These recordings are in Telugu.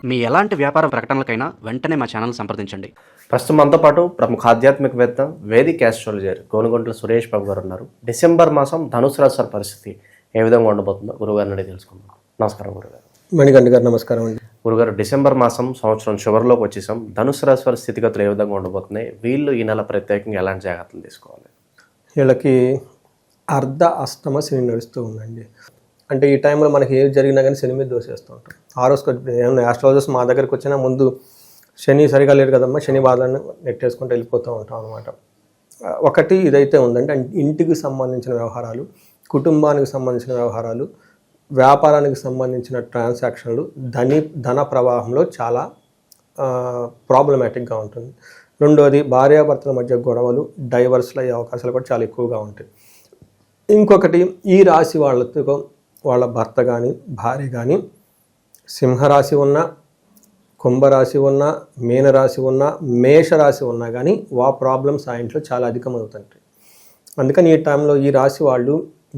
మీ ఎలాంటి వ్యాపార ప్రకటనలకైనా వెంటనే మా ఛానల్ సంప్రదించండి. ప్రస్తుతం మనతో పాటు ప్రముఖ ఆధ్యాత్మికవేత్త వేదిక్ ఆస్ట్రాలజర్ గోనుగొంట్ల సురేష్ బాబు గారు ఉన్నారు. డిసెంబర్ మాసం ధనుసు రాశి వారి పరిస్థితి ఏ విధంగా ఉండబోతుందో గురుగారిని అడిగి తెలుసుకుందాం. నమస్కారం గురుగారు. మణికంఠ గారు నమస్కారం అండి. గురుగారు, డిసెంబర్ మాసం సంవత్సరం చివరిలోకి వచ్చేసాం. ధనుసు రాశి వారి స్థితిగతులు ఏ విధంగా ఉండబోతున్నాయి? వీళ్ళు ఈ నెల ప్రత్యేకంగా ఎలాంటి జాగ్రత్తలు తీసుకోవాలి? వీళ్ళకి అర్ధ అష్టమ శని నడుస్తూ ఉందండి. అంటే ఈ టైంలో మనకి ఏది జరిగినా కానీ శని మీద దోసేస్తూ ఉంటాం. ఆ రోజు ఏమన్నా ఆస్ట్రాలజర్స్ మా దగ్గరికి వచ్చినా ముందు శని సరిగా లేరు కదమ్మా, శని బాధలను నెట్టేసుకుంటూ వెళ్ళిపోతూ ఉంటాం అనమాట. ఒకటి ఇదైతే ఉందంటే ఇంటికి సంబంధించిన వ్యవహారాలు, కుటుంబానికి సంబంధించిన వ్యవహారాలు, వ్యాపారానికి సంబంధించిన ట్రాన్సాక్షన్లు, ధన ప్రవాహంలో చాలా ప్రాబ్లమాటిక్గా ఉంటుంది. రెండోది భార్యాభర్తల మధ్య గొడవలు, డైవర్స్లు అయ్యే అవకాశాలు కూడా చాలా ఎక్కువగా ఉంటాయి. ఇంకొకటి ఈ రాశి వాళ్ళతో వాళ్ళ భర్త కానీ భార్య కానీ సింహరాశి ఉన్నా, కుంభరాశి ఉన్నా, మీనరాశి ఉన్నా, మేషరాశి ఉన్నా కానీ ప్రాబ్లమ్స్ ఆ ఇంట్లో చాలా అధికమవుతుంటాయి. అందుకని ఈ టైంలో ఈ రాశి వాళ్ళు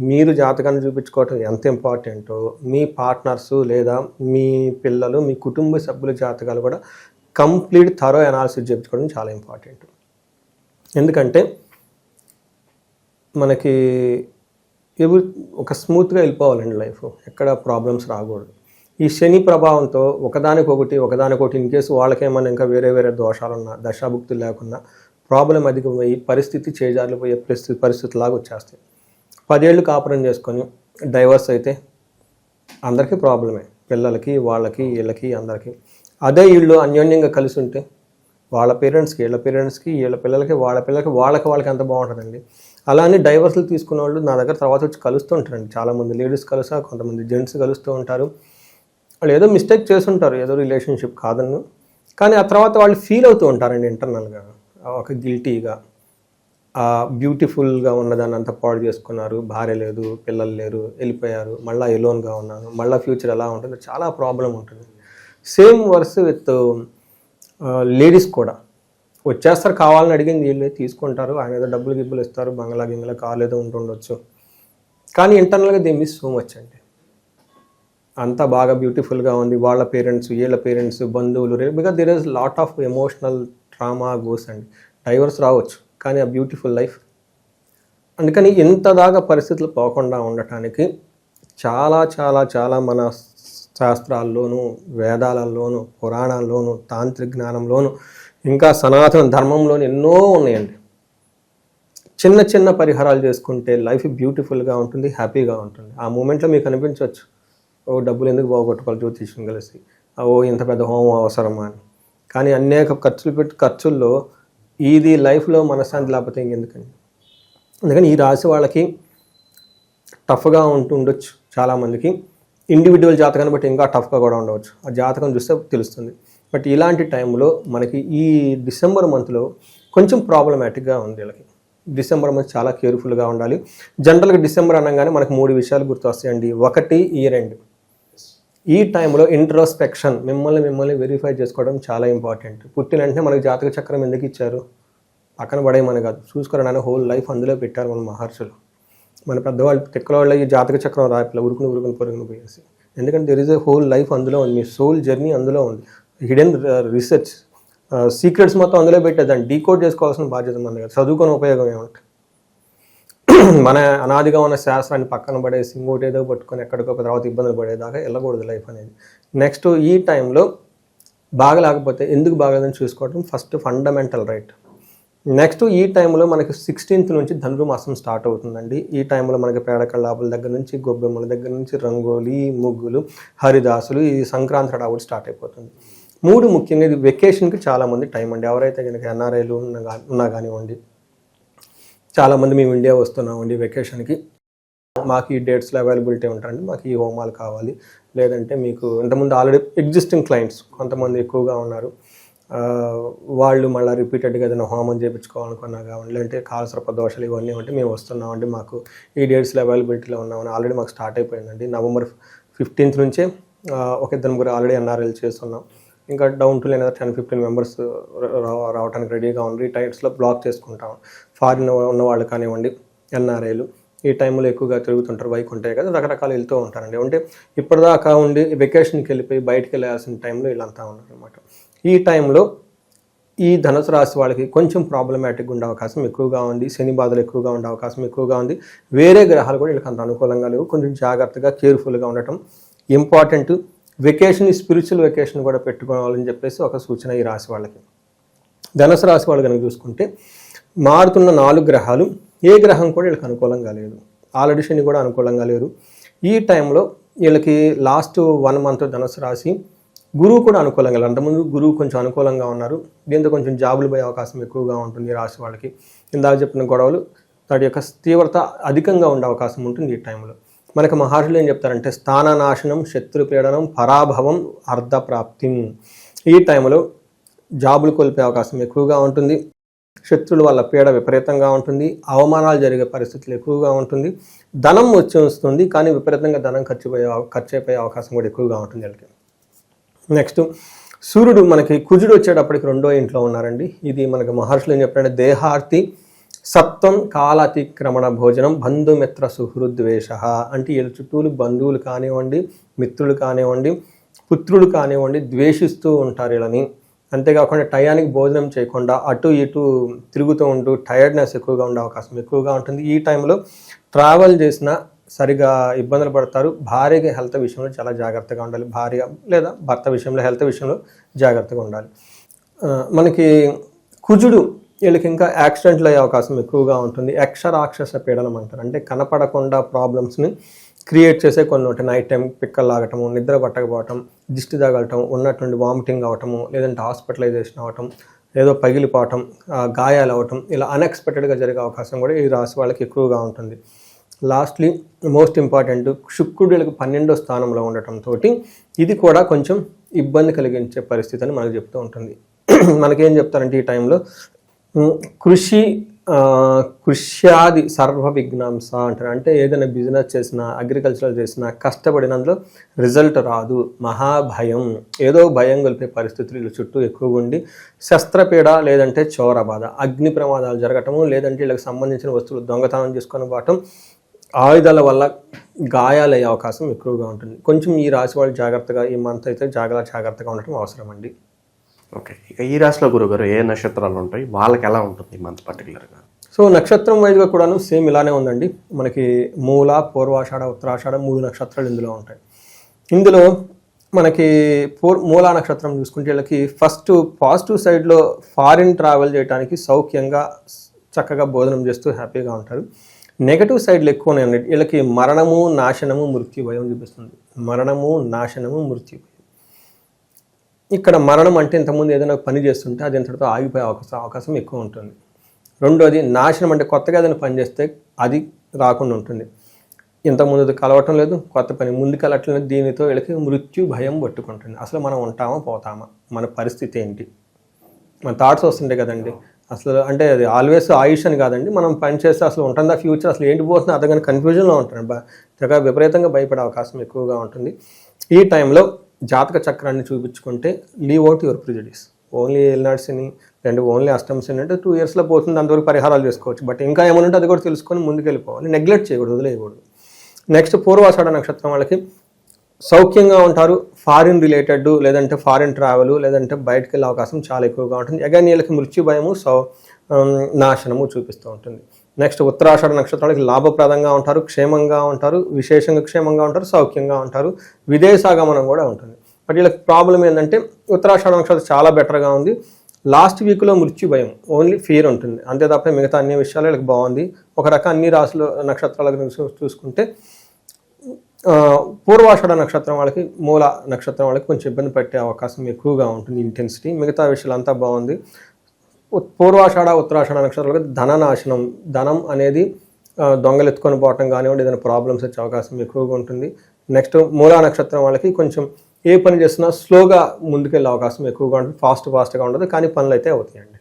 మీరు జాతకాన్ని చూపించుకోవటం ఎంత ఇంపార్టెంటో మీ పార్ట్నర్సు లేదా మీ పిల్లలు, మీ కుటుంబ సభ్యుల జాతకాలు కూడా కంప్లీట్ థరో అనాలిసిస్ చేయించుకోవడం చాలా ఇంపార్టెంట్. ఎందుకంటే మనకి ఒక స్మూత్గా వెళ్ళిపోవాలండి లైఫ్, ఎక్కడ ప్రాబ్లమ్స్ రాకూడదు. ఈ శని ప్రభావంతో ఒకదానికొకటి ఇన్ కేసు వాళ్ళకేమన్నా ఇంకా వేరే దోషాలున్నా, దశాభుక్తులు లేకున్నా ప్రాబ్లం అధికమయ్యి పరిస్థితి చేజారిపోయే పరిస్థితిలాగా వచ్చేస్తాయి. 10 ఏళ్ళు కాపురం చేసుకొని డైవర్స్ అయితే అందరికీ ప్రాబ్లమే, పిల్లలకి, వాళ్ళకి, వీళ్ళకి, అందరికీ. అదే వీళ్ళు అన్యోన్యంగా కలిసి ఉంటే వాళ్ళ పేరెంట్స్కి, వీళ్ళ పేరెంట్స్కి, వీళ్ళ పిల్లలకి, వాళ్ళ పిల్లలకి, వాళ్ళకి ఎంత బాగుంటుందండి. అలానే డైవర్స్లు తీసుకున్న వాళ్ళు నా దగ్గర తర్వాత వచ్చి కలుస్తూ ఉంటారండి. చాలామంది లేడీస్ కలుసా, కొంతమంది జెంట్స్ కలుస్తూ ఉంటారు. వాళ్ళు ఏదో మిస్టేక్ చేస్తుంటారు, ఏదో రిలేషన్షిప్ కాదన్ను, కానీ ఆ తర్వాత వాళ్ళు ఫీల్ అవుతూ ఉంటారండి ఇంటర్నల్గా, ఒక గిల్టీగా. బ్యూటిఫుల్గా ఉన్నదాన్ని అంతా పాడు చేసుకున్నారు, భార్య లేదు, పిల్లలు లేరు, వెళ్ళిపోయారు, మళ్ళీ ఎలోన్గా ఉన్నాను, మళ్ళీ ఫ్యూచర్ ఎలా ఉంటుంది, చాలా ప్రాబ్లం ఉంటుంది. సేమ్ వర్స్ విత్ లేడీస్ కూడా వచ్చేస్తారు, కావాలని అడిగింది వీళ్ళే తీసుకుంటారు, ఆయన ఏదో డబ్బులు ఇస్తారు, బంగ్లా కార్లు ఏదో ఉంటుండొచ్చు, కానీ ఇంటర్నల్గా దే మిస్ సో మచ్ అండి. అంతా బాగా బ్యూటిఫుల్గా ఉంది, వాళ్ళ పేరెంట్స్, వీళ్ళ పేరెంట్స్, బంధువులు, because there is lot of emotional trauma goes అండి. డైవర్స్ రావచ్చు, కానీ ఆ బ్యూటిఫుల్ లైఫ్. అందుకని ఇంత దాకా పరిస్థితులు పోకుండా ఉండటానికి చాలా చాలా చాలా మన శాస్త్రాల్లోనూ, వేదాలలోనూ, పురాణాల్లోనూ, తాంత్రిక జ్ఞానంలోనూ, ఇంకా సనాతన ధర్మంలోనూ ఎన్నో ఉన్నాయండి. చిన్న పరిహారాలు చేసుకుంటే లైఫ్ బ్యూటిఫుల్గా ఉంటుంది, హ్యాపీగా ఉంటుంది. ఆ మూమెంట్లో మీకు అనిపించవచ్చు, డబ్బులు ఎందుకు బాగొట్టుకోవాలి జ్యోతిష్యం కలిసి, ఇంత పెద్ద హోమం అవసరమా అని. కానీ అనేక ఖర్చుల్లో ఇది లైఫ్లో మనశ్శాంతి లేకపోతే ఇంకెందుకండి. అందుకని ఈ రాశి వాళ్ళకి టఫ్గా ఉండొచ్చు. చాలామందికి ఇండివిజువల్ జాతకాన్ని బట్టి ఇంకా టఫ్గా కూడా ఉండవచ్చు, ఆ జాతకం చూస్తే తెలుస్తుంది. బట్ ఇలాంటి టైంలో మనకి ఈ డిసెంబర్ మంత్లో కొంచెం ప్రాబ్లమాటిక్గా ఉంది వీళ్ళకి. డిసెంబర్ మంత్ చాలా కేర్ఫుల్గా ఉండాలి. జనరల్గా డిసెంబర్ అనగానే మనకు 3 విషయాలు గుర్తొస్తాయండి. ఒకటి ఇయర్ ఎండ్. ఈ టైంలో ఇంట్రోస్పెక్షన్, మిమ్మల్ని వెరిఫై చేసుకోవడం చాలా ఇంపార్టెంట్. పుట్టిన వెంటనే మనకి జాతక చక్రం ఎందుకు ఇచ్చారు, పక్కన పడేయమని కాదు, చూసుకోవడానికి హోల్ లైఫ్ అందులో పెట్టారు మన మహర్షులు. మన పెద్దవాళ్ళు తిక్కలవాళ్ళు ఈ జాతక చక్రం రాపిల్ల ఉరుకుని పోయేసి. ఎందుకంటే there is a whole life అందులో ఉంది, మీ సోల్ జర్నీ అందులో ఉంది, హిడెన్ రీసెర్చ్ సీక్రెట్స్ మొత్తం అందులో పెట్టేదాన్ని డీకోడ్ చేసుకోవాల్సిన బాధ్యత మన దగ్గర. చదువుకొని ఉపయోగం ఏమంటే మన అనాదిగా ఉన్న శాస్త్రాన్ని పక్కన పడేసి ఇంకోటి ఏదో పట్టుకొని ఎక్కడికో తర్వాత ఇబ్బందులు పడేదాకా వెళ్ళకూడదు లైఫ్ అనేది. నెక్స్ట్ ఈ టైంలో బాగలేకపోతే ఎందుకు బాగలేదని చూసుకోవడం ఫస్ట్ ఫండమెంటల్ రైట్. నెక్స్ట్ ఈ టైంలో మనకి 16th నుంచి ధనుర్మాసం స్టార్ట్ అవుతుందండి. ఈ టైంలో మనకి పేడకళ్ళాపుల దగ్గర నుంచి, గొబ్బెమ్మల దగ్గర నుంచి, రంగోలి, ముగ్గులు, హరిదాసులు, ఈ సంక్రాంతి హడావుడి స్టార్ట్ అయిపోతుంది. 3 ముఖ్యంగా ఇది వెకేషన్కి చాలామంది టైం అండి. ఎవరైతే కనుక ఎన్ఆర్ఐలు ఉన్నా కానివ్వండి, చాలామంది మేము ఇండియా వస్తున్నామండి వెకేషన్కి, మాకు ఈ డేట్స్లో అవైలబిలిటీ ఉంటారండి, మాకు ఈ హోమాలు కావాలి, లేదంటే మీకు ఇంతకుముందు ఆల్రెడీ ఎగ్జిస్టింగ్ క్లయింట్స్ కొంతమంది ఎక్కువగా ఉన్నారు, వాళ్ళు మళ్ళీ రిపీటెడ్గా ఏదైనా హోమం చేయించుకోవాలనుకున్నా కావండి, లేదంటే కాలసర్ప దోషాలు ఇవన్నీ ఉంటే మేము వస్తున్నామండి, మాకు ఈ డేట్స్లో అవైలబిలిటీలో ఉన్నామని ఆల్రెడీ మాకు స్టార్ట్ అయిపోయిందండి. నవంబర్ 15th నుంచే ఒక 2-3 ఆల్రెడీ ఎన్ఆర్ఐలు చేస్తున్నాం. ఇంకా డౌన్ టు లేదా 10-15 మెంబర్స్ రావడానికి రెడీగా ఉంది. ఈ టైట్స్లో బ్లాక్ చేసుకుంటాం. ఫారిన్ ఉన్న వాళ్ళు కానివ్వండి, ఎన్ఆర్ఐలు ఈ టైంలో ఎక్కువగా తిరుగుతుంటారు, వైకుంఠే కదా, రకరకాలు వెళ్తూ ఉంటారండి. అంటే ఇప్పటిదాకా ఉండి వెకేషన్కి వెళ్ళిపోయి బయటికి వెళ్ళాల్సిన టైంలో వీళ్ళంతా ఉన్నారనమాట. ఈ టైంలో ఈ ధనుసు రాశి వాళ్ళకి కొంచెం ప్రాబ్లమాటిక్గా ఉండే అవకాశం ఎక్కువగా ఉంది. శని బాధలు ఎక్కువగా ఉండే అవకాశం ఎక్కువగా ఉంది. వేరే గ్రహాలు కూడా వీళ్ళకి అంత అనుకూలంగా లేవు. కొంచెం జాగ్రత్తగా కేర్ఫుల్గా ఉండటం ఇంపార్టెంట్. వెకేషన్, స్పిరిచువల్ వెకేషన్ కూడా పెట్టుకోవాలని చెప్పేసి ఒక సూచన ఈ రాశి వాళ్ళకి. ధనుసు రాశి వాళ్ళు కనుక చూసుకుంటే మారుతున్న 4 గ్రహాలు ఏ గ్రహం కూడా వీళ్ళకి అనుకూలంగా లేదు. ఆల్రెడీ శని కూడా అనుకూలంగా లేరు. ఈ టైంలో వీళ్ళకి లాస్ట్ 1 మంత్ ధనుసు రాశి గురువు కూడా అనుకూలంగా లేదు. అంతకుముందు గురువు కొంచెం అనుకూలంగా ఉన్నారు. దీంతో కొంచెం జాబులు పోయే అవకాశం ఎక్కువగా ఉంటుంది ఈ రాశి వాళ్ళకి. ఇందాక చెప్పిన గొడవలు వాటి యొక్క తీవ్రత అధికంగా ఉండే అవకాశం ఉంటుంది ఈ టైంలో. మనకు మహర్షులు ఏం చెప్తారంటే స్థాననాశనం, శత్రుపీడనం, పరాభవం, అర్ధప్రాప్తి. ఈ టైంలో జాబులు కోల్పోయే అవకాశం ఎక్కువగా ఉంటుంది. శత్రువుల వల్ల పీడ విపరీతంగా ఉంటుంది. అవమానాలు జరిగే పరిస్థితులు ఎక్కువగా ఉంటుంది. ధనం వచ్చి వస్తుంది, కానీ విపరీతంగా ధనం ఖర్చు అయిపోయే అవకాశం కూడా ఎక్కువగా ఉంటుంది వీళ్ళకి. నెక్స్ట్ సూర్యుడు మనకి కుజుడు వచ్చేటప్పటికి 2వ ఇంట్లో ఉన్నారండి. ఇది మనకి మహర్షులు ఏం చెప్పారంటే దేహార్తి సత్వం కాలాతిక్రమణ భోజనం బంధుమిత్ర సుహృద్వేష. అంటే వీళ్ళ చుట్టూలు బంధువులు కానివ్వండి, మిత్రులు కానివ్వండి, పుత్రులు కానివ్వండి ద్వేషిస్తూ ఉంటారు వీళ్ళని. అంతేకాకుండా టయానికి భోజనం చేయకుండా అటు ఇటు తిరుగుతూ ఉంటూ టైర్డ్నెస్ ఎక్కువగా ఉండే అవకాశం ఎక్కువగా ఉంటుంది. ఈ టైంలో ట్రావెల్ చేసినా సరిగా ఇబ్బందులు పడతారు. భార్యకి హెల్త్ విషయంలో చాలా జాగ్రత్తగా ఉండాలి. భార్య లేదా భర్త విషయంలో హెల్త్ విషయంలో జాగ్రత్తగా ఉండాలి. మనకి కుజుడు వీళ్ళకి ఇంకా యాక్సిడెంట్లు అయ్యే అవకాశం ఎక్కువగా ఉంటుంది. యక్షరాక్షస పీడనం అంటారు. అంటే కనపడకుండా ప్రాబ్లమ్స్ని క్రియేట్ చేసే కొన్ని ఉంటాయి. నైట్ టైం పిక్కలు లాగటము, నిద్ర పట్టకపోవటం, దిష్టి తగలటం, ఉన్నటువంటి వామిటింగ్ అవటము, లేదంటే హాస్పిటలైజేషన్ అవటం, ఏదో పగిలిపోవటం, గాయాలు అవటం, ఇలా అన్ఎక్స్పెక్టెడ్గా జరిగే అవకాశం కూడా ఈ రాశి వాళ్ళకి ఎక్కువగా ఉంటుంది. లాస్ట్లీ మోస్ట్ ఇంపార్టెంట్ శుక్రుడు వీళ్ళకి 12వ స్థానంలో ఉండటంతో ఇది కూడా కొంచెం ఇబ్బంది కలిగించే పరిస్థితి అని మనకు చెప్తూ ఉంటుంది. మనకేం చెప్తారంటే ఈ టైంలో కృష్యాది సర్వ విఘ్నాంస అంటారు. అంటే ఏదైనా బిజినెస్ చేసినా, అగ్రికల్చరల్ చేసినా కష్టపడినందులో రిజల్ట్ రాదు, మహాభయం, ఏదో భయం కలిపే పరిస్థితులు వీళ్ళ చుట్టూ ఎక్కువగా ఉండి శస్త్రపీడ లేదంటే చోర బాధ, అగ్ని ప్రమాదాలు జరగటము, లేదంటే వీళ్ళకి సంబంధించిన వస్తువులు దొంగతనం చేసుకొని పోవటం, ఆయుధాల వల్ల గాయాలయ్యే అవకాశం ఎక్కువగా ఉంటుంది. కొంచెం ఈ రాశి వాళ్ళు జాగ్రత్తగా ఈ మంత్ అయితే జాగ్రత్తగా ఉండటం అవసరం అండి. ఓకే, ఇక ఈ రాశిలో గురుగారు ఏ నక్షత్రాలు ఉంటాయి, వాళ్ళకి ఎలా ఉంటుంది ఈ మంత్ పర్టికులర్గా? సో నక్షత్రం వైజ్గా కూడాను సేమ్ ఇలానే ఉందండి. మనకి మూల, పూర్వాషాఢ, ఉత్తరాషాఢ 3 నక్షత్రాలు ఇందులో ఉంటాయి. ఇందులో మనకి మూలా నక్షత్రం చూసుకుంటే వీళ్ళకి ఫస్ట్ పాజిటివ్ సైడ్లో ఫారిన్ ట్రావెల్ చేయడానికి సౌఖ్యంగా చక్కగా భోజనం చేస్తూ హ్యాపీగా ఉంటారు. నెగటివ్ సైడ్లు ఎక్కువ ఉన్నాయండి. వీళ్ళకి మరణము, నాశనము, మృత్యు భయం చూపిస్తుంది. మరణము, నాశనము, మృత్యు భయం. ఇక్కడ మరణం అంటే ఇంతకుముందు ఏదైనా పని చేస్తుంటే అది ఇంతటితో ఆగిపోయే అవకాశం ఎక్కువ ఉంటుంది. రెండోది నాశనం అంటే కొత్తగా ఏదైనా పని చేస్తే అది రాకుండా ఉంటుంది. ఇంతకుముందు కలవటం లేదు, కొత్త పని ముందుకు వెళ్ళట్లేదు. దీనితో వీళ్ళకి మృత్యు భయం పట్టుకుంటుంది. అసలు మనం ఉంటామా పోతామా, మన పరిస్థితి ఏంటి, మన థాట్స్ వస్తుంటాయి కదండి. అసలు అంటే అది ఆల్వేస్ ఆయుష్ అని కాదండి, మనం పని చేస్తే అసలు ఉంటుందా ఫ్యూచర్, అసలు ఏంటి పోతుందో అర్థం కానీ కన్ఫ్యూజన్లో ఉంటారు. విపరీతంగా భయపడే అవకాశం ఎక్కువగా ఉంటుంది. ఈ టైంలో జాతక చక్రాన్ని చూపించుకుంటే లీవ్ అవుట్ యువర్ ప్రిజడిస్. ఓన్లీ ఏలినాడు శని లేదంటే ఓన్లీ అష్టమ శని అంటే 2 ఇయర్స్లో పోతుంది, అంతవరకు పరిహారాలు చేసుకోవచ్చు. బట్ ఇంకా ఏమన్నా అది కూడా తెలుసుకొని ముందుకు వెళ్ళిపోవాలి, నెగ్లెక్ట్ చేయకూడదు, వదిలేయకూడదు. నెక్స్ట్ పూర్వాషాఢ నక్షత్రం వాళ్ళకి సౌఖ్యంగా ఉంటారు. ఫారిన్ రిలేటెడ్ లేదంటే ఫారిన్ ట్రావెల్ లేదంటే బయటకు వెళ్ళే అవకాశం చాలా ఎక్కువగా ఉంటుంది. అగైన్ వీళ్ళకి మృత్యు భయము, నాశనము చూపిస్తూ ఉంటుంది. నెక్స్ట్ ఉత్తరాషాఢ నక్షత్రాలకి లాభప్రదంగా ఉంటారు, క్షేమంగా ఉంటారు, విశేషంగా క్షేమంగా ఉంటారు, సౌఖ్యంగా ఉంటారు, విదేశాగమనం కూడా ఉంటుంది. బట్ వీళ్ళకి ప్రాబ్లం ఏంటంటే ఉత్తరాషాఢ నక్షత్రం చాలా బెటర్గా ఉంది. లాస్ట్ వీక్లో మృత్యు భయం, ఓన్లీ ఫియర్ ఉంటుంది అంతే తప్ప మిగతా అన్ని విషయాలు వీళ్ళకి బాగుంది. ఒక రకం అన్ని రాశుల నక్షత్రాల గురించి చూసుకుంటే పూర్వాషాఢ నక్షత్రం వాళ్ళకి, మూల నక్షత్రం వాళ్ళకి కొంచెం ఇబ్బంది పెట్టే అవకాశం ఎక్కువగా ఉంటుంది ఇంటెన్సిటీ. మిగతా విషయాలు అంతా బాగుంది. పూర్వాషాఢ, ఉత్తరాషాఢ నక్షత్రాలకి ధననాశనం, ధనం అనేది దొంగలు ఎత్తుకొని పోవటం కానివ్వండి, ఏదైనా ప్రాబ్లమ్స్ వచ్చే అవకాశం ఎక్కువగా ఉంటుంది. నెక్స్ట్ మూలా నక్షత్రం వాళ్ళకి కొంచెం ఏ పని చేసినా స్లోగా ముందుకెళ్ళే అవకాశం ఎక్కువగా ఉంటుంది, ఫాస్ట్గా ఉండదు, కానీ పనులు అయితే అవుతాయండి.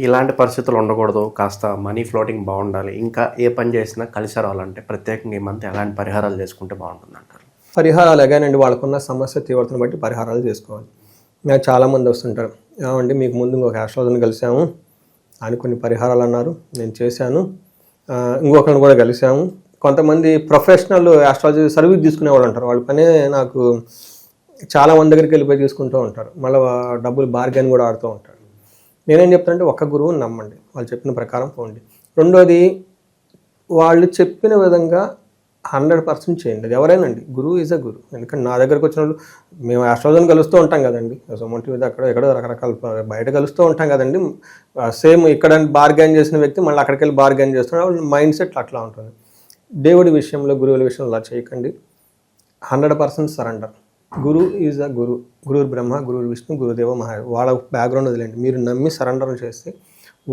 ఇలాంటి పరిస్థితులు ఉండకూడదు, కాస్త మనీ ఫ్లోటింగ్ బాగుండాలి, ఇంకా ఏ పని చేసినా కలిసి రావాలంటే ప్రత్యేకంగా ఈ మంత్ ఎలాంటి పరిహారాలు చేసుకుంటే బాగుంటుంది అంటారు? పరిహారాలు ఎగానండి వాళ్ళకున్న సమస్య తీవ్రతను బట్టి పరిహారాలు చేసుకోవాలి. నాకు చాలామంది వస్తుంటారు, ఏమండి మీకు ముందు ఒక ఆస్ట్రాలజర్ని కలిసాము, ఆయన కొన్ని పరిహారాలు అన్నారు, నేను చేశాను, ఇంకొకరిని కూడా కలిసాము. కొంతమంది ప్రొఫెషనల్ ఆస్ట్రాలజీ సర్వీస్ తీసుకునే వాళ్ళు ఉంటారు. వాళ్ళ పనే నాకు చాలా మంది దగ్గరికి వెళ్ళిపోయి తీసుకుంటూ ఉంటారు. మళ్ళీ డబ్బులు బార్గెన్ కూడా ఆడుతూ ఉంటారు. నేనేం చెప్తానంటే ఒక్క గురువుని నమ్మండి, వాళ్ళు చెప్పిన ప్రకారం పోండి. రెండోది, వాళ్ళు చెప్పిన విధంగా 100% చేయండి. అది ఎవరైనాండి, గురువు ఈజ్ అ గురు. ఎందుకంటే నా దగ్గరకు వచ్చిన వాళ్ళు, మేము ఆస్ట్రాలజీని కలుస్తూ ఉంటాం కదండి, సొమంటి మీద అక్కడ ఎక్కడో రకరకాల బయట కలుస్తూ ఉంటాం కదండి. సేమ్ ఇక్కడ బార్గెన్ చేసిన వ్యక్తి మళ్ళీ అక్కడికి వెళ్ళి బార్గెన్ చేస్తున్నాడు. వాళ్ళ మైండ్ సెట్ అట్లా ఉంటుంది. దేవుడి విషయంలో, గురువుల విషయంలో అలా చేయకండి. 100% సరెండర్. గురు ఈజ్ అ గురు. గురువు బ్రహ్మ, గురువు విష్ణు, గురుదేవ మహా. వాళ్ళ బ్యాక్గ్రౌండ్ వదిలేండి. మీరు నమ్మి సరెండర్ చేస్తే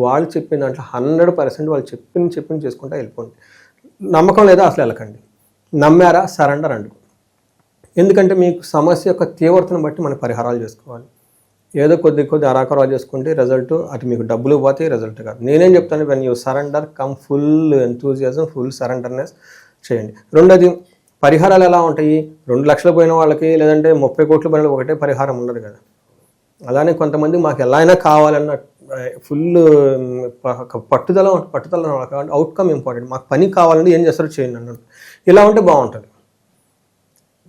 వాళ్ళు చెప్పిన దాంట్లో 100% వాళ్ళు చెప్పింది చేసుకుంటా వెళ్ళిపోండి. నమ్మకం లేదా అసలు వెళ్ళకండి. నమ్మారా, సరెండర్ అండి. ఎందుకంటే మీకు సమస్య యొక్క తీవ్రతను బట్టి మనం పరిహారాలు చేసుకోవాలి. ఏదో కొద్ది అరాకరాలు చేసుకుంటే రిజల్ట్ అటు మీకు డబ్బులు పోతే రిజల్ట్ కాదు. నేనేం చెప్తాను, when you surrender come full enthusiasm, full surrenderness చేయండి. రెండోది, పరిహారాలు ఎలా ఉంటాయి, 2 లక్షలు పోయిన వాళ్ళకి లేదంటే 30 కోట్లు పోయిన ఒకటే పరిహారం ఉండదు కదా. అలానే కొంతమంది మాకు ఎలా అయినా కావాలన్న ఫుల్ పట్టుదల అవుట్కమ్ ఇంపార్టెంట్. మాకు పని కావాలంటే ఏం చేస్తారో చేయండి అన్నట్టు. ఇలా ఉంటే బాగుంటుంది.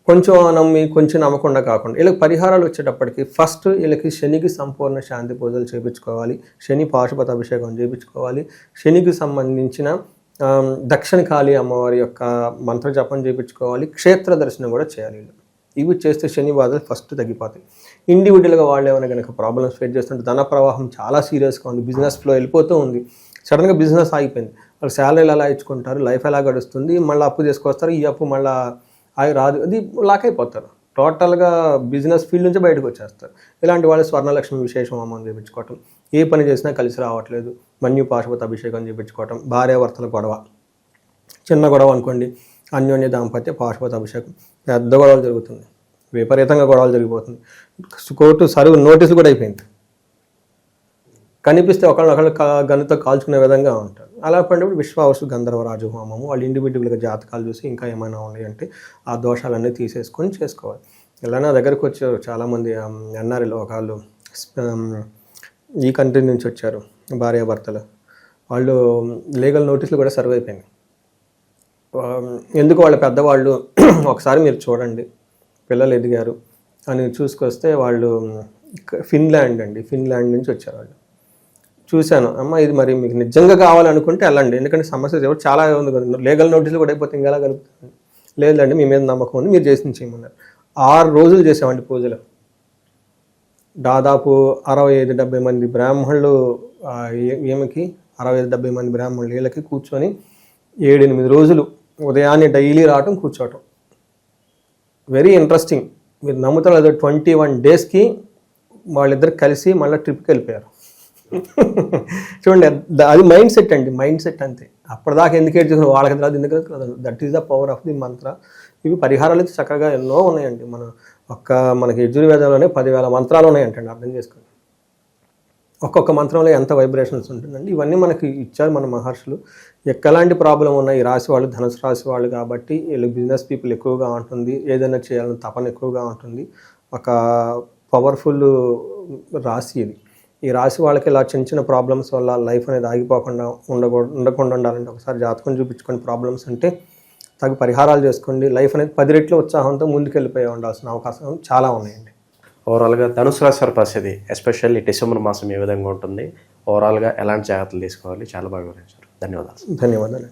కొంచెం నమ్మకుండా కాకుండా వీళ్ళకి పరిహారాలు వచ్చేటప్పటికి ఫస్ట్ వీళ్ళకి శనికి సంపూర్ణ శాంతి పూజలు చేయించుకోవాలి. శని పాశుపత అభిషేకం చేయించుకోవాలి. శనికి సంబంధించిన దక్షిణ కాళీ అమ్మవారి యొక్క మంత్ర జపం చేయించుకోవాలి. క్షేత్ర దర్శనం కూడా చేయాలి. ఇవి చేస్తే శని బాధలు ఫస్ట్ తగ్గిపోతాయి. ఇండివిజువల్గా వాళ్ళు ఏమైనా కనుక ప్రాబ్లమ్స్ ఫేస్ చేస్తుంటే, ధన ప్రవాహం చాలా సీరియస్గా ఉంది, బిజినెస్ ఫ్లో వెళ్ళిపోతూ ఉంది, సడన్గా బిజినెస్ ఆగిపోయింది, వాళ్ళు శాలరీలు ఎలా ఇచ్చుకుంటారు, లైఫ్ ఎలా గడుస్తుంది, మళ్ళీ అప్పు తీసుకొస్తారు, ఈ అప్పు మళ్ళీ రాదు, అది లాక్ అయిపోతారు. టోటల్గా బిజినెస్ ఫీల్డ్ నుంచి బయటకు వచ్చేస్తారు. ఇలాంటి వాళ్ళు స్వర్ణలక్ష్మి విశేషం అమ్మని చేయించుకోవటం, ఏ పని చేసినా కలిసి రావట్లేదు, మన్యు పాశుపత అభిషేకం చేయించుకోవటం, భార్యాభర్తల గొడవ, చిన్న గొడవ అనుకోండి, అన్యోన్య దాంపత్య పాశుపత అభిషేకం, పెద్ద గొడవలు జరుగుతుంది, విపరీతంగా గొడవలు జరిగిపోతుంది, కోర్టు సరువు నోటీసులు కూడా అయిపోయింది, కనిపిస్తే ఒకళ్ళొకళ్ళు గన్నుతో కాల్చుకునే విధంగా ఉంటారు. అలా పడినప్పుడు విశ్వావసు గంధర్వరాజు హోమము, వాళ్ళు ఇండివిజువల్గా జాతకాలు చూసి ఇంకా ఏమైనా ఉన్నాయంటే ఆ దోషాలన్నీ తీసేసుకొని చేసుకోవాలి. ఇలా నా దగ్గరకు వచ్చారు చాలామంది ఎన్ఆర్ఐలో, ఒకళ్ళు ఈ కంట్రీ నుంచి వచ్చారు, భార్యాభర్తలు. వాళ్ళు లీగల్ నోటీసులు కూడా సర్వ్ అయిపోయినాయి. ఎందుకు వాళ్ళ పెద్దవాళ్ళు ఒకసారి మీరు చూడండి, పిల్లలు ఎదిగారు అని చూసుకొస్తే వాళ్ళు ఫిన్లాండ్ నుంచి వచ్చారు. వాళ్ళు చూశాను, అమ్మ ఇది మరి మీకు నిజంగా కావాలనుకుంటే వెళ్ళండి, ఎందుకంటే సమస్య చాలా ఉంది కదా, లీగల్ నోటీసులు కూడా అయిపోతే ఇంకా ఎలా కలుపుతుంది. లేదండి మీ మీద నమ్మకం ఉంది, మీరు చేసి చేయమన్నారు. 6 రోజులు చేసామండి పూజలు. దాదాపు 65-70 మంది బ్రాహ్మణులు, ఈమెకి 65-70 మంది బ్రాహ్మణులు, వీళ్ళకి కూర్చొని 7-8 రోజులు ఉదయాన్నే డైలీ రావటం, కూర్చోవటం. Very interesting. మీరు నమ్ముతారు లేదా, 21 డేస్కి వాళ్ళిద్దరు కలిసి మళ్ళీ ట్రిప్కి వెళ్ళిపోయారు. చూడండి, అది మైండ్ సెట్ అండి, మైండ్ సెట్ అంతే. అప్పటిదాకా ఎందుకు ఏడ్చుకుని వాళ్ళకి రాదు, ఎందుకు రాదు, that is the power of the మంత్ర. ఇవి పరిహారాలు అయితే చక్కగా ఎన్నో ఉన్నాయండి. మనకి యజుర్వేదంలోనే 10,000 మంత్రాలు ఉన్నాయంటండి, అర్థం చేసుకోండి. ఒక్కొక్క మంత్రంలో ఎంత వైబ్రేషన్స్ ఉంటుందండి. ఇవన్నీ మనకి ఇచ్చారు మన మహర్షులు. ఎక్కలాంటి ప్రాబ్లం ఉన్న ఈ రాశి వాళ్ళు ధనుసు రాశి వాళ్ళు కాబట్టి వీళ్ళు బిజినెస్ పీపుల్ ఎక్కువగా ఉంటుంది, ఏదైనా చేయాలని తపన ఎక్కువగా ఉంటుంది. ఒక పవర్ఫుల్ రాశి ఇది. ఈ రాశి వాళ్ళకి ఇలా చిన్న ప్రాబ్లమ్స్ వల్ల లైఫ్ అనేది ఆగిపోకుండా ఉండకుండా ఉండాలంటే ఒకసారి జాతకం చూపించుకొని ప్రాబ్లమ్స్ ఉంటే తగు పరిహారాలు చేసుకోండి. లైఫ్ అనేది 10 రెట్ల ఉత్సాహంతో ముందుకెళ్ళిపోయి ఉండాల్సిన అవకాశం చాలా ఉన్నాయండి. ఓవరాల్గా ధనుసు రాశి వారి పరిస్థితి ఎస్పెషల్లీ డిసెంబర్ మాసం ఏ విధంగా ఉంటుంది, ఓవరాల్గా ఎలాంటి జాగ్రత్తలు తీసుకోవాలి, చాలా బాగా వివరించారు. ధన్యవాదాలు. ధన్యవాదాలు.